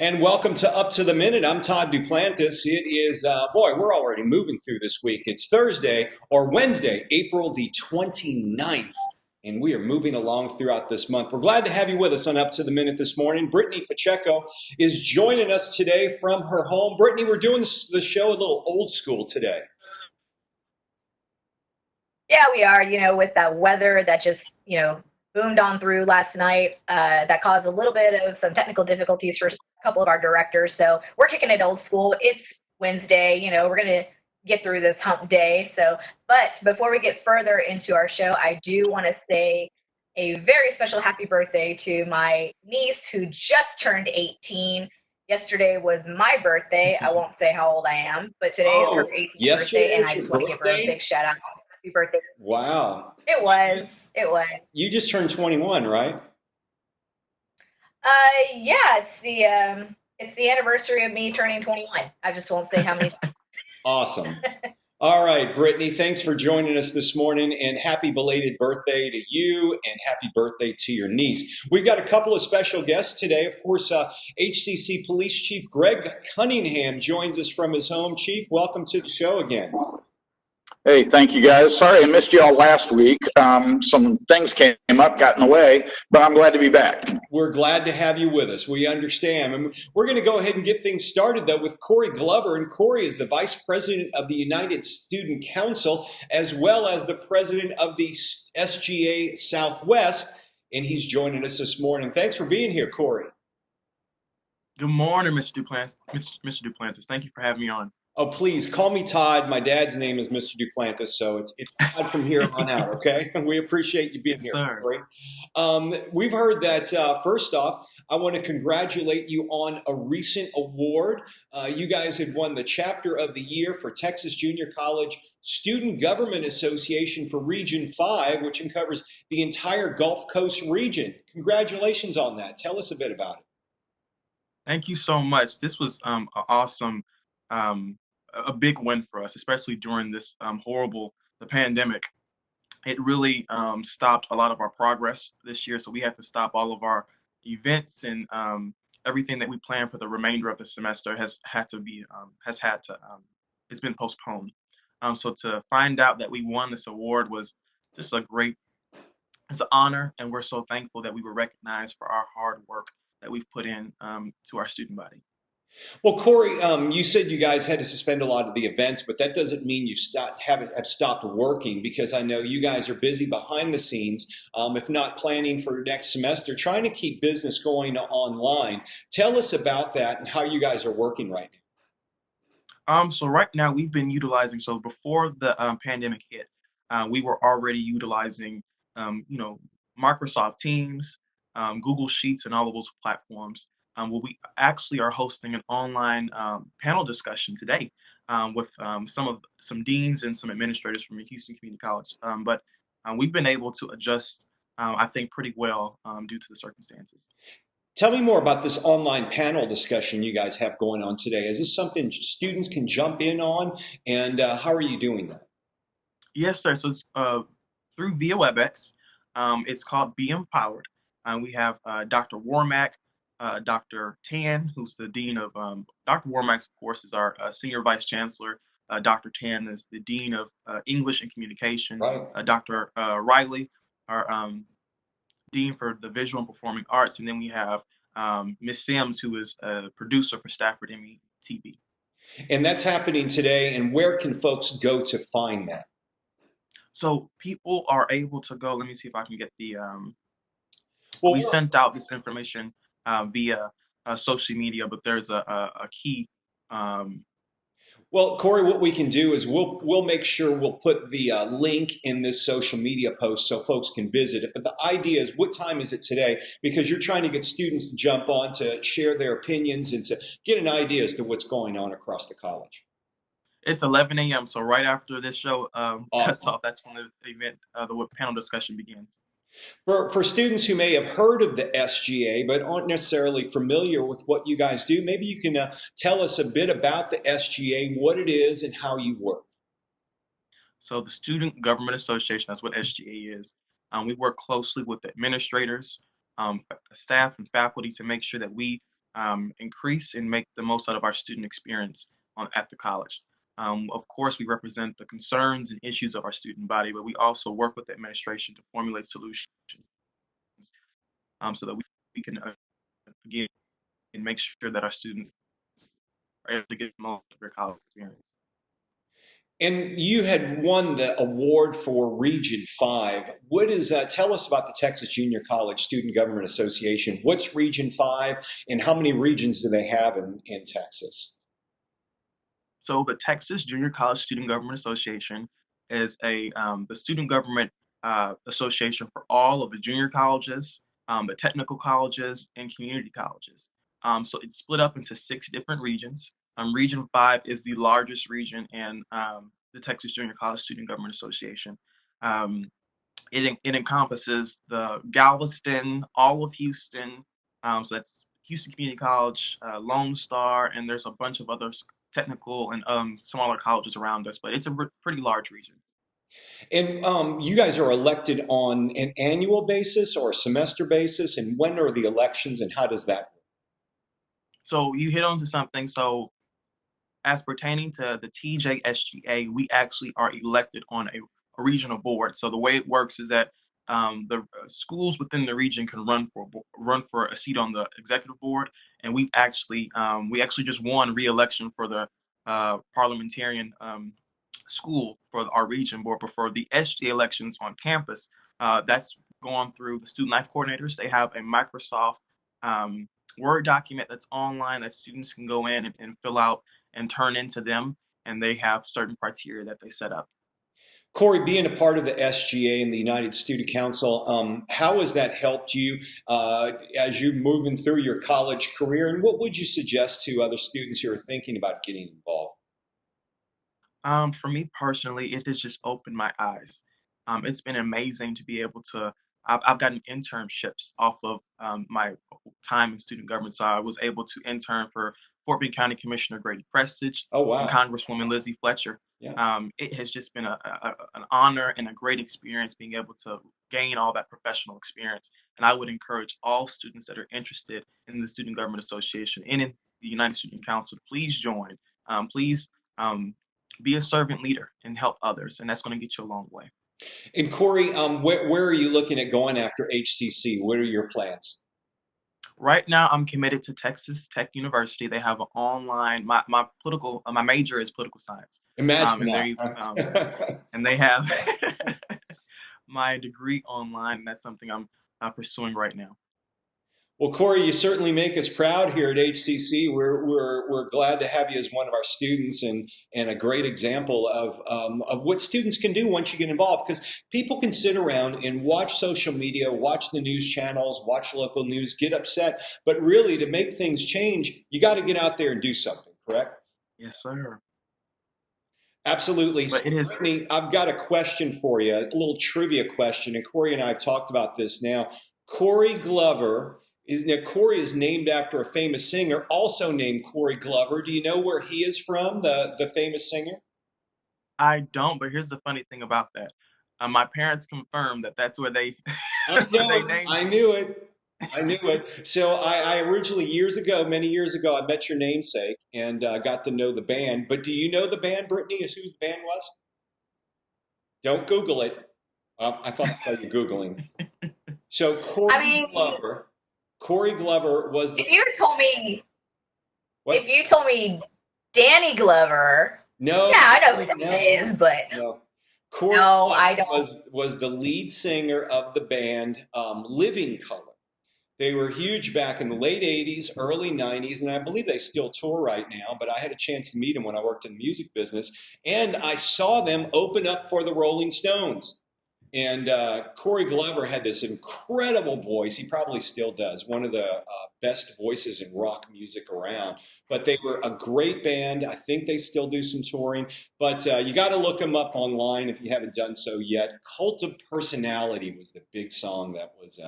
And welcome to Up to the Minute. I'm Todd Duplantis. It is, we're already moving through this week. It's Thursday or Wednesday, April the 29th, and we are moving along throughout this month. We're glad to have you with us on Up to the Minute this morning. Brittany Pacheco is joining us today from her home. Brittany, we're doing the show a little old school today. Yeah, we are, with that weather that just, boomed on through last night. That caused a little bit of some technical difficulties for a couple of our directors. So we're kicking it old school. It's Wednesday, we're going to get through this hump day. But before we get further into our show, I do want to say a very special happy birthday to my niece who just turned 18. Yesterday was my birthday. I won't say how old I am, but today is her 18th birthday, and I just want to give her a big shout out. Happy birthday. Wow. It was. You just turned 21, right? Yeah, it's the anniversary of me turning 21. I just won't say how many times. Awesome. All right, Brittany, thanks for joining us this morning, and happy belated birthday to you and happy birthday to your niece. We've got a couple of special guests today. Of course, HCC Police Chief Greg Cunningham joins us from his home. Chief, welcome to the show again. Hey, thank you guys. Sorry I missed you all last week. Some things came up, got in the way, but I'm glad to be back. We're glad to have you with us. We understand. And we're going to go ahead and get things started, though, with Cory Glover. And Cory is the Vice President of the United Student Council, as well as the President of the SGA Southwest. And he's joining us this morning. Thanks for being here, Cory. Good morning, Mr. Duplantis. Thank you for having me on. Oh, please call me Todd. My dad's name is Mr. Duplantis, so it's Todd from here on out, okay? We appreciate you being here, Cory. We've heard that, first off, I want to congratulate you on a recent award. You guys had won the Chapter of the Year for Texas Junior College Student Government Association for Region 5, which covers the entire Gulf Coast region. Congratulations on that. Tell us a bit about it. Thank you so much. This was awesome. A big win for us, especially during this the pandemic. It really stopped a lot of our progress this year, so we had to stop all of our events, and everything that we planned for the remainder of the semester it's been postponed. So to find out that we won this award was just it's an honor, and we're so thankful that we were recognized for our hard work that we've put in to our student body. Well, Cory, you said you guys had to suspend a lot of the events, but that doesn't mean you have stopped working, because I know you guys are busy behind the scenes, if not planning for next semester, trying to keep business going online. Tell us about that and how you guys are working right now. So right now we've been utilizing, so before the pandemic hit, we were already utilizing, Microsoft Teams, Google Sheets, and all of those platforms. We actually are hosting an online panel discussion today with some deans and some administrators from Houston Community College. But we've been able to adjust, I think, pretty well due to the circumstances. Tell me more about this online panel discussion you guys have going on today. Is this something students can jump in on, and how are you doing that? Yes, sir. So it's via Webex. It's called Be Empowered. We have Dr. Warmack, Dr. Tan, who's the dean of, Dr. Warmack, of course, is our senior vice chancellor. Dr. Tan is the dean of English and communication. Right. Dr. Riley, our dean for the visual and performing arts. And then we have Ms. Sims, who is a producer for Stafford TV. And that's happening today. And where can folks go to find that? So people are able to go, let me see if I can get we sent out this information via social media, but there's a key. Well, Cory, what we can do is we'll make sure we'll put the link in this social media post so folks can visit it. But the idea is, what time is it today? Because you're trying to get students to jump on to share their opinions and to get an idea as to what's going on across the college. It's 11 a.m. So right after this show cuts Awesome. off, that's when the event, the panel discussion begins. For students who may have heard of the SGA but aren't necessarily familiar with what you guys do, maybe you can tell us a bit about the SGA, what it is, and how you work. So the Student Government Association, that's what SGA is. We work closely with the administrators, staff, and faculty to make sure that we increase and make the most out of our student experience at the college. Of course, we represent the concerns and issues of our student body, but we also work with the administration to formulate solutions so that we can, again, make sure that our students are able to get the most of their college experience. And you had won the award for Region 5. What is tell us about the Texas Junior College Student Government Association. What's Region 5 and how many regions do they have in Texas? So the Texas Junior College Student Government Association is the student government association for all of the junior colleges, the technical colleges, and community colleges. So it's split up into 6 different regions. Region 5 is the largest region in the Texas Junior College Student Government Association. It encompasses the Galveston, all of Houston, so that's Houston Community College, Lone Star, and there's a bunch of other technical and smaller colleges around us, but it's a pretty large region. And you guys are elected on an annual basis or a semester basis, and when are the elections and how does that work? So you hit onto something. So as pertaining to the TJSGA, we actually are elected on a regional board. So the way it works is that the schools within the region can run for a seat on the executive board, and we actually just won re-election for the parliamentarian school for our region board. But for the SGA elections on campus, that's gone through the student life coordinators. They have a Microsoft Word document that's online that students can go in and fill out and turn into them, and they have certain criteria that they set up. Cory, being a part of the SGA and the United Student Council, how has that helped you as you're moving through your college career, and what would you suggest to other students who are thinking about getting involved? For me personally, it has just opened my eyes. It's been amazing to be able to. I've gotten internships off of my time in student government, so I was able to intern for Fort Bend County Commissioner Grady Prestige and Congresswoman Lizzie Fletcher. Yeah. It has just been an honor and a great experience being able to gain all that professional experience. And I would encourage all students that are interested in the Student Government Association and in the United Student Council to please join. Please be a servant leader and help others, and that's going to get you a long way. And Cory, where are you looking at going after HCC? What are your plans? Right now, I'm committed to Texas Tech University. They have an online. My major is political science. Imagine that. And they have my degree online. And that's something I'm pursuing right now. Well, Cory, you certainly make us proud here at HCC. We're glad to have you as one of our students and a great example of what students can do once you get involved. Because people can sit around and watch social media, watch the news channels, watch local news, get upset. But really, to make things change, you got to get out there and do something, correct? Yes, sir. Absolutely. But it is. Brittany, I've got a question for you, a little trivia question. And Cory and I have talked about this now. Cory Glover. Cory is named after a famous singer, also named Cory Glover. Do you know where he is from, the famous singer? I don't, but here's the funny thing about that. My parents confirmed that that's where they, that's where they named I knew it. So I originally, many years ago, I met your namesake and got to know the band. But do you know the band, Brittany, as who the band was? Don't Google it. I thought you were Googling. So Cory Glover was the. If you told me Danny Glover. No. Yeah, I know who that is, but no. Cory Glover I don't. Was the lead singer of the band Living Color. They were huge back in the late 80s, early 90s, and I believe they still tour right now, but I had a chance to meet them when I worked in the music business, and I saw them open up for the Rolling Stones. And Cory Glover had this incredible voice. He probably still does. One of the best voices in rock music around. But they were a great band. I think they still do some touring. But you got to look them up online if you haven't done so yet. Cult of Personality was the big song that was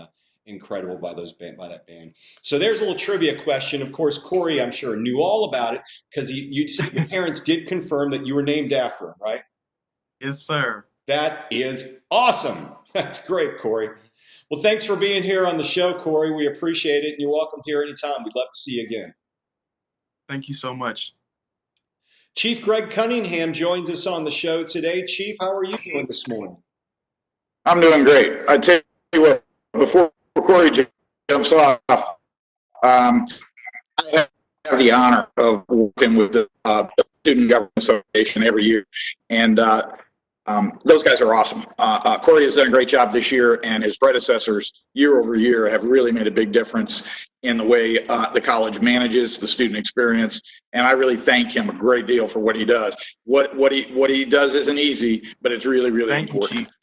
incredible by that band. So there's a little trivia question. Of course, Cory, I'm sure, knew all about it because you'd say your parents did confirm that you were named after him, right? Yes, sir. That is awesome. That's great, Cory. Well, thanks for being here on the show, Cory. We appreciate it, and you're welcome here anytime. We'd love to see you again. Thank you so much. Chief Greg Cunningham joins us on the show today. Chief, how are you doing this morning? I'm doing great. I tell you what, before Cory jumps off, I have the honor of working with the Student Government Association every year, and those guys are awesome. Cory has done a great job this year, and his predecessors year over year have really made a big difference in the way the college manages the student experience, and I really thank him a great deal for what he does. What he does isn't easy, but it's really, really important. You, Chief.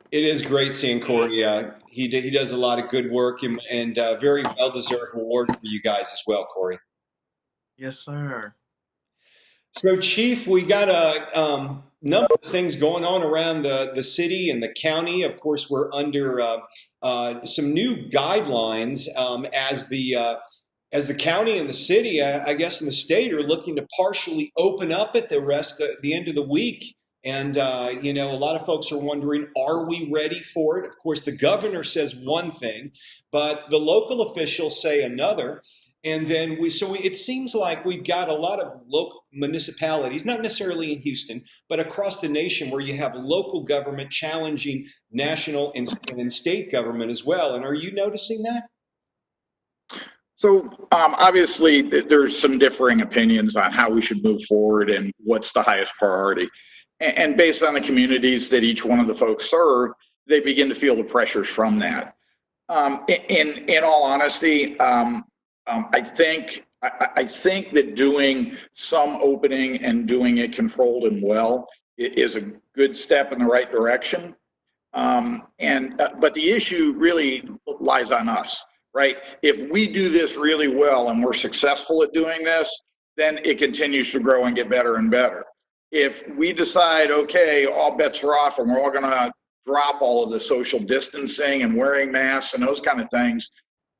It is great seeing Cory. He does a lot of good work and very well-deserved reward for you guys as well, Cory. Yes, sir. So, Chief, we got a number of things going on around the city and the county. Of course, we're under some new guidelines as the county and the city, I guess, and the state are looking to partially open up at the end of the week. And, a lot of folks are wondering, are we ready for it? Of course, the governor says one thing, but the local officials say another. And then it seems like we've got a lot of local municipalities, not necessarily in Houston, but across the nation where you have local government challenging national and state government as well. And are you noticing that? So obviously there's some differing opinions on how we should move forward and what's the highest priority. And based on the communities that each one of the folks serve, they begin to feel the pressures from that. In all honesty, I think that doing some opening and doing it controlled and well is a good step in the right direction. But the issue really lies on us, right? If we do this really well and we're successful at doing this, then it continues to grow and get better and better. If we decide, okay, all bets are off and we're all going to drop all of the social distancing and wearing masks and those kind of things,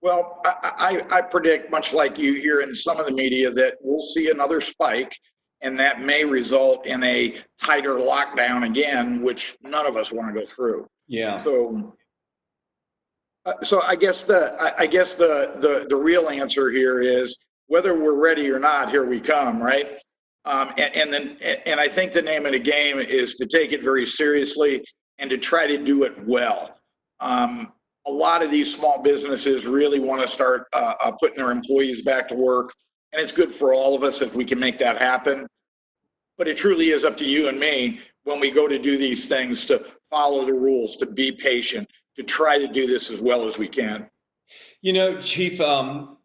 well, I predict, much like you hear in some of the media, that we'll see another spike, and that may result in a tighter lockdown again, which none of us want to go through. Yeah. So I guess the real answer here is whether we're ready or not, here we come, right? And I think the name of the game is to take it very seriously and to try to do it well. A lot of these small businesses really want to start putting their employees back to work, and it's good for all of us if we can make that happen. But it truly is up to you and me when we go to do these things to follow the rules, to be patient, to try to do this as well as we can. Chief,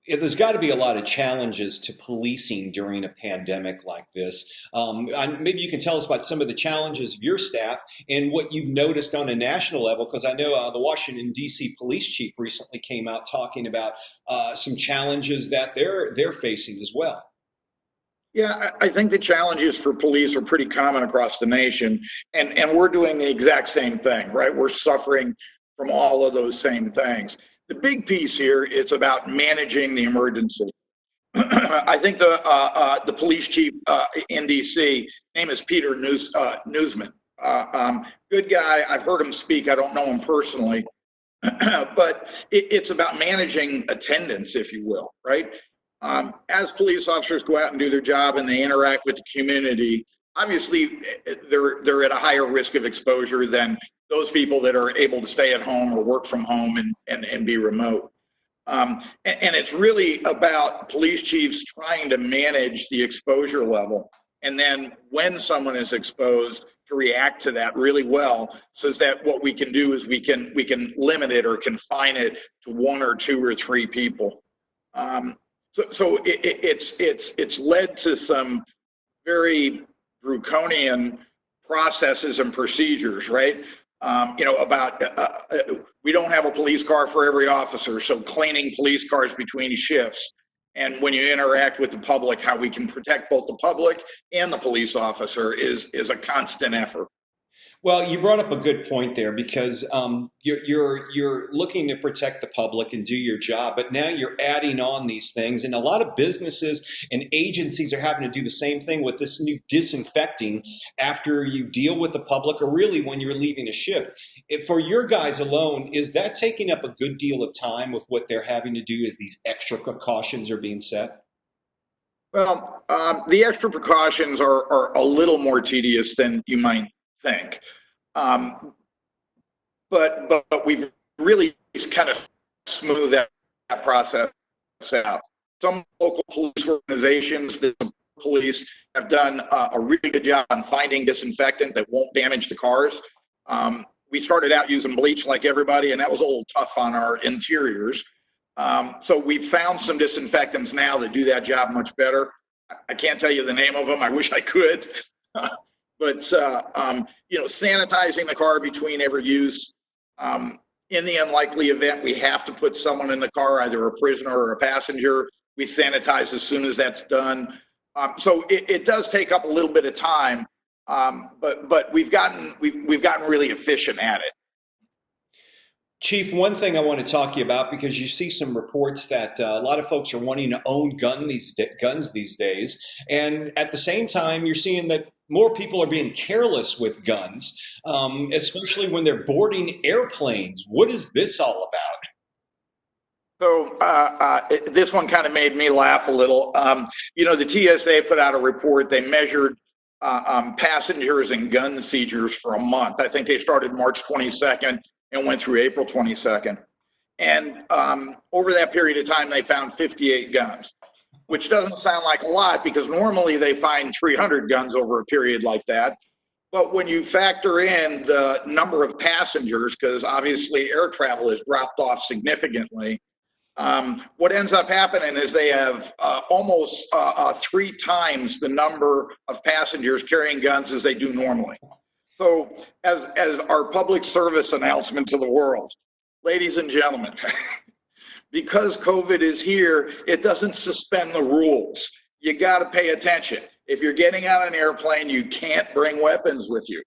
there's got to be a lot of challenges to policing during a pandemic like this. Maybe you can tell us about some of the challenges of your staff and what you've noticed on a national level, because I know the Washington, D.C. police chief recently came out talking about some challenges that they're facing as well. Yeah, I think the challenges for police are pretty common across the nation, and we're doing the exact same thing, right? We're suffering from all of those same things. The big piece here is about managing the emergency. I think the police chief in D.C., name is Peter Newsman. Good guy. I've heard him speak. I don't know him personally, but it's about managing attendance, if you will, right? As police officers go out and do their job and they interact with the community, obviously they're at a higher risk of exposure than those people that are able to stay at home or work from home and be remote. And it's really about police chiefs trying to manage the exposure level. And then when someone is exposed, to react to that really well, so that what we can do is we can limit it or confine it to 1 or 2 or 3 people. So it's led to some very draconian processes and procedures, right? We don't have a police car for every officer, so cleaning police cars between shifts. And when you interact with the public, how we can protect both the public and the police officer is a constant effort. Well, you brought up a good point there because you're looking to protect the public and do your job, but now you're adding on these things, and a lot of businesses and agencies are having to do the same thing with this new disinfecting after you deal with the public, or really when you're leaving a shift. For your guys alone, is that taking up a good deal of time with what they're having to do as these extra precautions are being set? Well, the extra precautions are a little more tedious than you might think. But we've really kind of smoothed that process out. Some local police organizations, the police, have done a really good job on finding disinfectant that won't damage the cars. We started out using bleach like everybody, and that was a little tough on our interiors. So we've found some disinfectants now that do that job much better. I can't tell you the name of them. I wish I could. But sanitizing the car between every use. In the unlikely event we have to put someone in the car, either a prisoner or a passenger, we sanitize as soon as that's done. So it does take up a little bit of time, but we've gotten really efficient at it. Chief, one thing I want to talk to you about, because you see some reports that a lot of folks are wanting to own guns these days, and at the same time, you're seeing that more people are being careless with guns, especially when they're boarding airplanes. What is this all about? So this one kind of made me laugh a little. The TSA put out a report. They measured passengers and gun seizures for a month. I think they started March 22nd and went through April 22nd. And over that period of time, they found 58 guns, which doesn't sound like a lot because normally they find 300 guns over a period like that. But when you factor in the number of passengers, because obviously air travel has dropped off significantly, what ends up happening is they have almost 3 times the number of passengers carrying guns as they do normally. So as our public service announcement to the world, ladies and gentlemen, because COVID is here, it doesn't suspend the rules. You got to pay attention. If you're getting on an airplane, you can't bring weapons with you.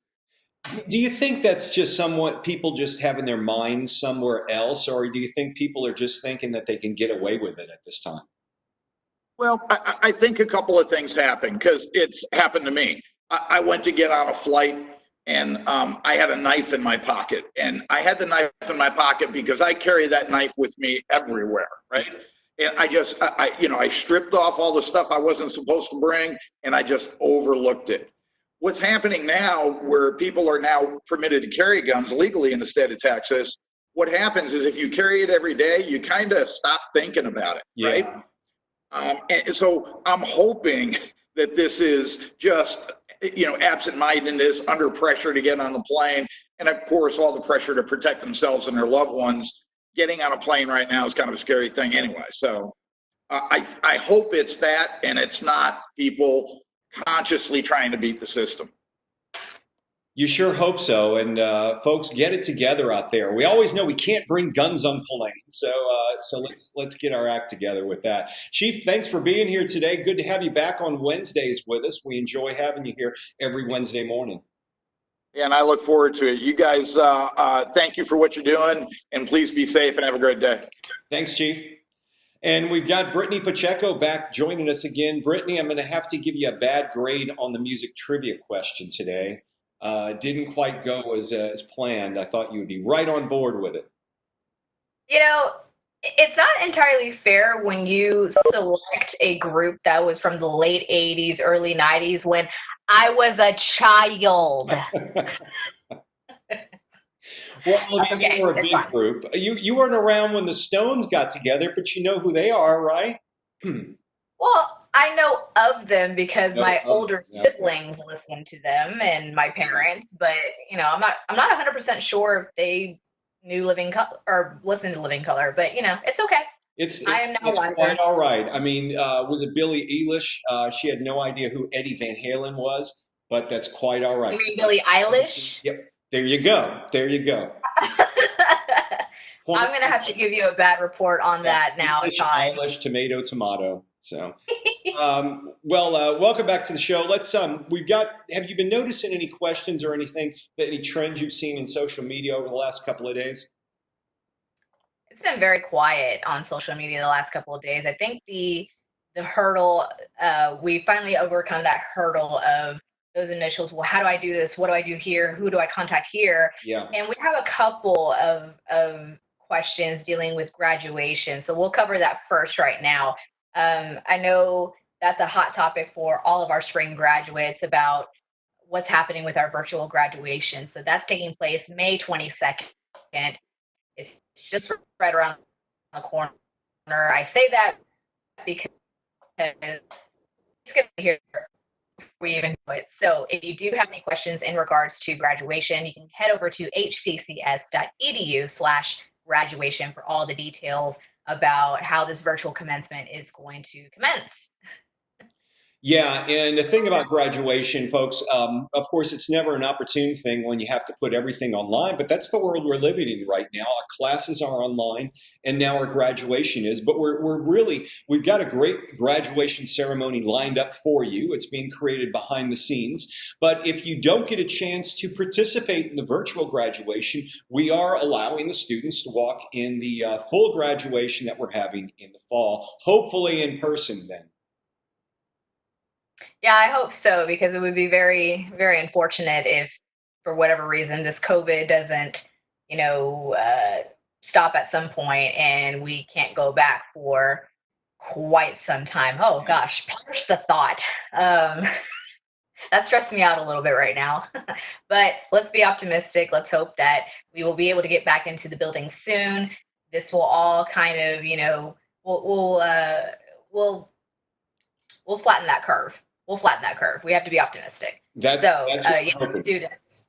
Do you think that's just somewhat people just having their minds somewhere else, or do you think people are just thinking that they can get away with it at this time? Well, I think a couple of things happen because it's happened to me. I went to get on a flight and I had a knife in my pocket, and I had the knife in my pocket because I carry that knife with me everywhere, right? And I stripped off all the stuff I wasn't supposed to bring, and I just overlooked it. What's happening now, where people are now permitted to carry guns legally in the state of Texas, what happens is if you carry it every day, you kind of stop thinking about it, right? And so I'm hoping that this is just absent-mindedness, under pressure to get on the plane, and of course all the pressure to protect themselves and their loved ones. Getting on a plane right now is kind of a scary thing anyway. So I hope it's that, and it's not people consciously trying to beat the system. You sure hope so. And folks, get it together out there. We always know we can't bring guns on planes. So let's get our act together with that. Chief, thanks for being here today. Good to have you back on Wednesdays with us. We enjoy having you here every Wednesday morning. And I look forward to it. You guys, thank you for what you're doing, and please be safe and have a great day. Thanks, Chief. And we've got Brittany Pacheco back joining us again. Brittany, I'm going to have to give you a bad grade on the music trivia question today. Didn't quite go as planned. I thought you would be right on board with it. It's not entirely fair when you select a group that was from the late 80s, early 90s, when I was a child. Well, you were a big group. You weren't around when the Stones got together, but you know who they are, right? Well, I know of them because my older siblings listened to them and my parents, but I'm not 100% sure if they knew Living Colour or listened to Living Colour, but it's okay. It's quite all right. I mean, was it Billie Eilish? She had no idea who Eddie Van Halen was, but that's quite all right. You mean Billie Eilish? Yep. There you go. I'm going to have to give you a bad report on that now, Eilish, tomato. So, Welcome back to the show. Have you been noticing any questions or any trends you've seen in social media over the last couple of days? It's been very quiet on social media the last couple of days. I think the hurdle, we finally overcome that hurdle of those initials. Well, how do I do this? What do I do here? Who do I contact here? Yeah. And we have a couple of questions dealing with graduation. So we'll cover that first right now. I know that's a hot topic for all of our spring graduates about what's happening with our virtual graduation. So that's taking place May 22nd. It's just right around the corner. I say that because it's going to be here before we even know it. So if you do have any questions in regards to graduation, you can head over to hccs.edu/graduation for all the details about how this virtual commencement is going to commence. Yeah, and the thing about graduation, folks, of course, it's never an opportune thing when you have to put everything online, but that's the world we're living in right now. Our classes are online, and now our graduation is. But we've got a great graduation ceremony lined up for you. It's being created behind the scenes. But if you don't get a chance to participate in the virtual graduation, we are allowing the students to walk in the full graduation that we're having in the fall, hopefully in person then. Yeah, I hope so, because it would be very, very unfortunate if, for whatever reason, this COVID doesn't, stop at some point and we can't go back for quite some time. Oh gosh, perish the thought. That's stressing me out a little bit right now. But let's be optimistic. Let's hope that we will be able to get back into the building soon. This will all kind of, we'll flatten that curve. We'll flatten that curve. We have to be optimistic. That's students.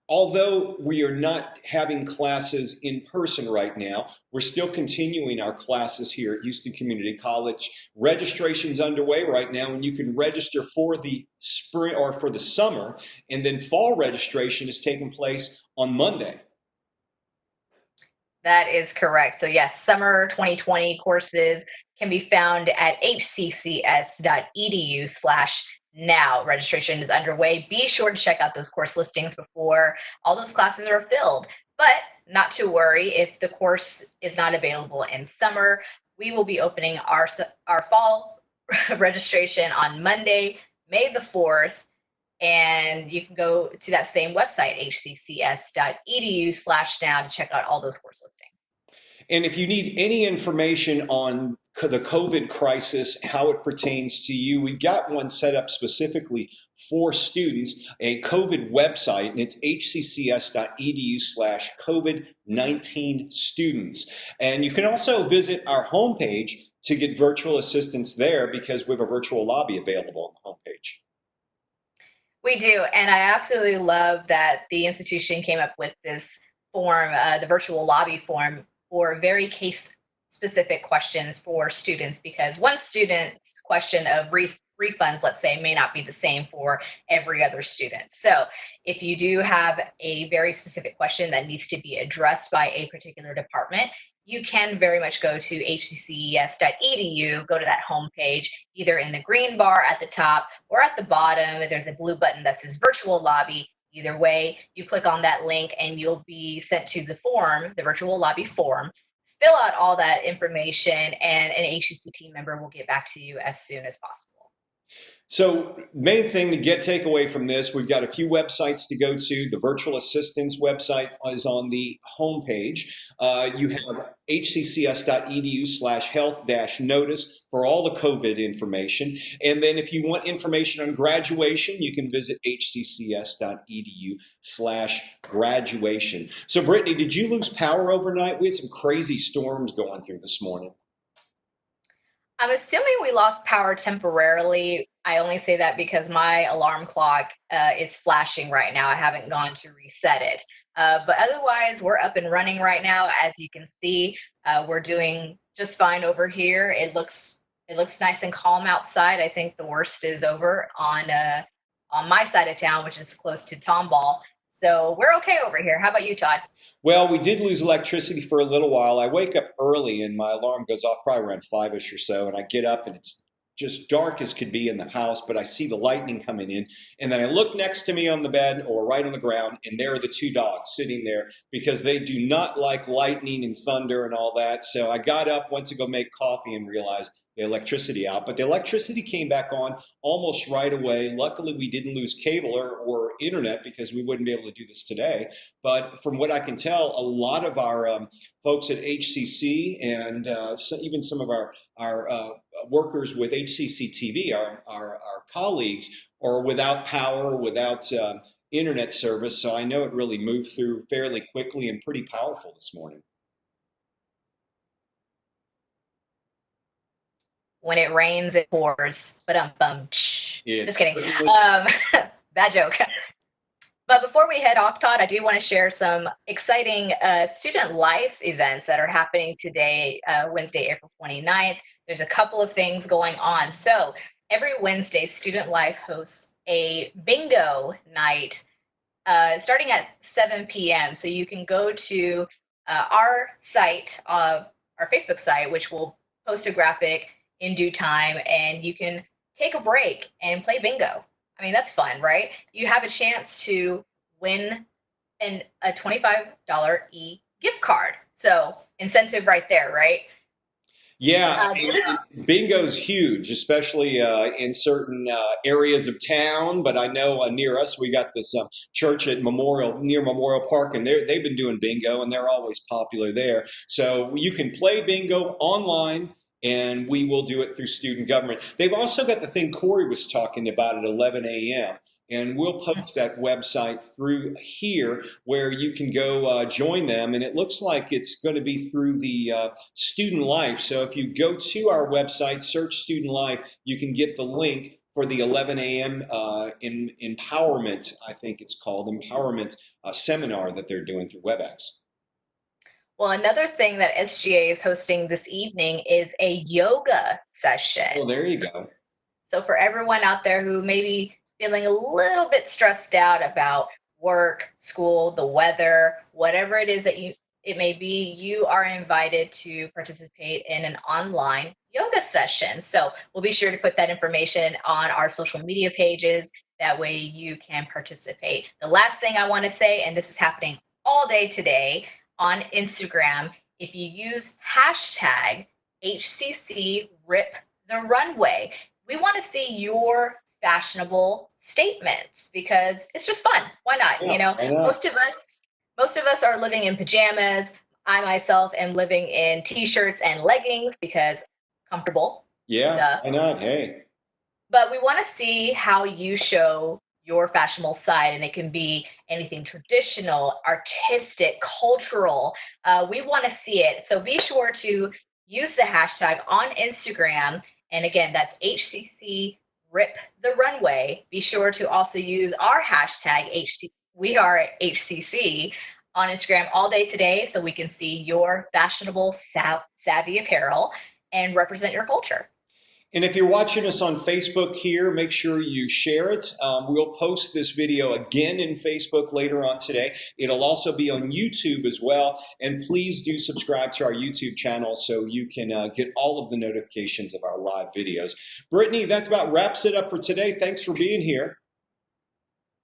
Although we are not having classes in person right now, we're still continuing our classes here at Houston Community College. Registration's underway right now, and you can register for the spring or for the summer, and then fall registration is taking place on Monday. That is correct. So yes, summer 2020 courses can be found at hccs.edu/now. Registration is underway. Be sure to check out those course listings before all those classes are filled. But not to worry, if the course is not available in summer, we will be opening our fall registration on Monday, May the 4th. And you can go to that same website, hccs.edu/now, to check out all those course listings. And if you need any information on the COVID crisis, how it pertains to you, we've got one set up specifically for students, a COVID website, and it's hccs.edu/COVID-19 students. And you can also visit our homepage to get virtual assistance there, because we have a virtual lobby available on the homepage. We do, and I absolutely love that the institution came up with this form, the virtual lobby form, for very case-specific questions for students, because one student's question of refunds, let's say, may not be the same for every other student. So if you do have a very specific question that needs to be addressed by a particular department, you can very much go to hcces.edu, go to that homepage, either in the green bar at the top or at the bottom. There's a blue button that says virtual lobby. Either way, you click on that link and you'll be sent to the form, the virtual lobby form. Fill out all that information, and an HCC team member will get back to you as soon as possible. So main thing to take away from this, we've got a few websites to go to. The virtual assistance website is on the homepage. You have hccs.edu/health-notice for all the COVID information. And then if you want information on graduation, you can visit hccs.edu/graduation. So Brittany, did you lose power overnight? We had some crazy storms going through this morning. I'm assuming we lost power temporarily. I only say that because my alarm clock is flashing right now. I haven't gone to reset it. But otherwise, we're up and running right now. As you can see, we're doing just fine over here. It looks nice and calm outside. I think the worst is over on my side of town, which is close to Tomball. So we're okay over here. How about you, Todd? Well, we did lose electricity for a little while. I wake up early and my alarm goes off probably around 5-ish or so, and I get up and it's just dark as could be in the house, but I see the lightning coming in, and then I look next to me on the bed or right on the ground, and there are the two dogs sitting there because they do not like lightning and thunder and all that. So I got up, went to go make coffee, and realized the electricity out, but the electricity came back on almost right away. Luckily, we didn't lose cable or internet because we wouldn't be able to do this today. But from what I can tell, a lot of our folks at HCC and even some of our workers with HCCTV, our colleagues, are without power, without internet service. So I know it really moved through fairly quickly and pretty powerful this morning. When it rains, it pours. But Yeah, just kidding. Bad joke. But before we head off, Todd, I do want to share some exciting student life events that are happening today, Wednesday, April 29th. There's a couple of things going on. So every Wednesday, Student Life hosts a bingo night starting at 7 p.m. So you can go to our site, our Facebook site, which will post a graphic in due time, and you can take a break and play bingo. I mean, that's fun, right? You have a chance to win a $25 gift card. So incentive right there, right? Yeah, bingo's huge, especially in certain areas of town. But I know near us, we got this church at near Memorial Park, and they've been doing bingo, and they're always popular there. So you can play bingo online, and we will do it through student government. They've also got the thing Cory was talking about at 11 a.m., and we'll post that website through here where you can go join them. And it looks like it's going to be through the Student Life. So if you go to our website, search Student Life, you can get the link for the 11 a.m. Empowerment, I think it's called, Empowerment seminar that they're doing through Webex. Well, another thing that SGA is hosting this evening is a yoga session. Oh, there you go. So for everyone out there who may be feeling a little bit stressed out about work, school, the weather, whatever it is that it may be, you are invited to participate in an online yoga session. So we'll be sure to put that information on our social media pages. That way you can participate. The last thing I want to say, and this is happening all day today, on Instagram, if you use hashtag HCCRipTheRunway, we want to see your fashionable statements because it's just fun. Why not? Yeah, you know, why not? most of us are living in pajamas. I myself am living in t-shirts and leggings because comfortable. Yeah, why not? Hey. But we want to see how you show your fashionable side, and it can be anything traditional, artistic, cultural. We want to see it. So be sure to use the hashtag on Instagram. And again, that's HCCRipTheRunway. Be sure to also use our hashtag we are at HCC on Instagram all day today so we can see your fashionable, savvy apparel and represent your culture. And if you're watching us on Facebook here, make sure you share it. We'll post this video again in Facebook later on today. It'll also be on YouTube as well. And please do subscribe to our YouTube channel so you can get all of the notifications of our live videos. Brittany, that about wraps it up for today. Thanks for being here.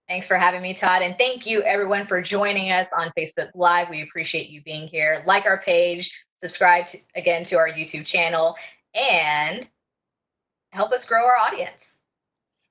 Thanks for having me, Todd. And thank you, everyone, for joining us on Facebook Live. We appreciate you being here. Like our page, subscribe again to our YouTube channel, and help us grow our audience.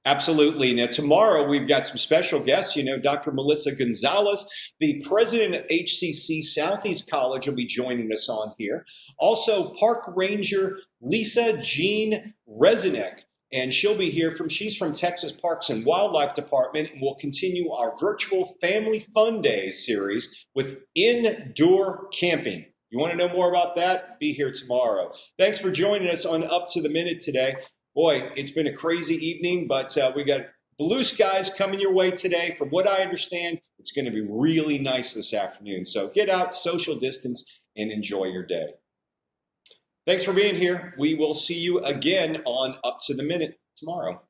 Absolutely. Now, tomorrow we've got some special guests. You know, Dr. Melissa Gonzalez, the president of HCC Southeast College, will be joining us on here. Also, Park Ranger Lisa Jean Rezinek, and she's from Texas Parks and Wildlife Department, and we'll continue our virtual Family Fun Days series with indoor camping. You want to know more about that? Be here tomorrow. Thanks for joining us on Up to the Minute today. Boy, it's been a crazy evening, but we got blue skies coming your way today. From what I understand, it's going to be really nice this afternoon. So get out, social distance, and enjoy your day. Thanks for being here. We will see you again on Up to the Minute tomorrow.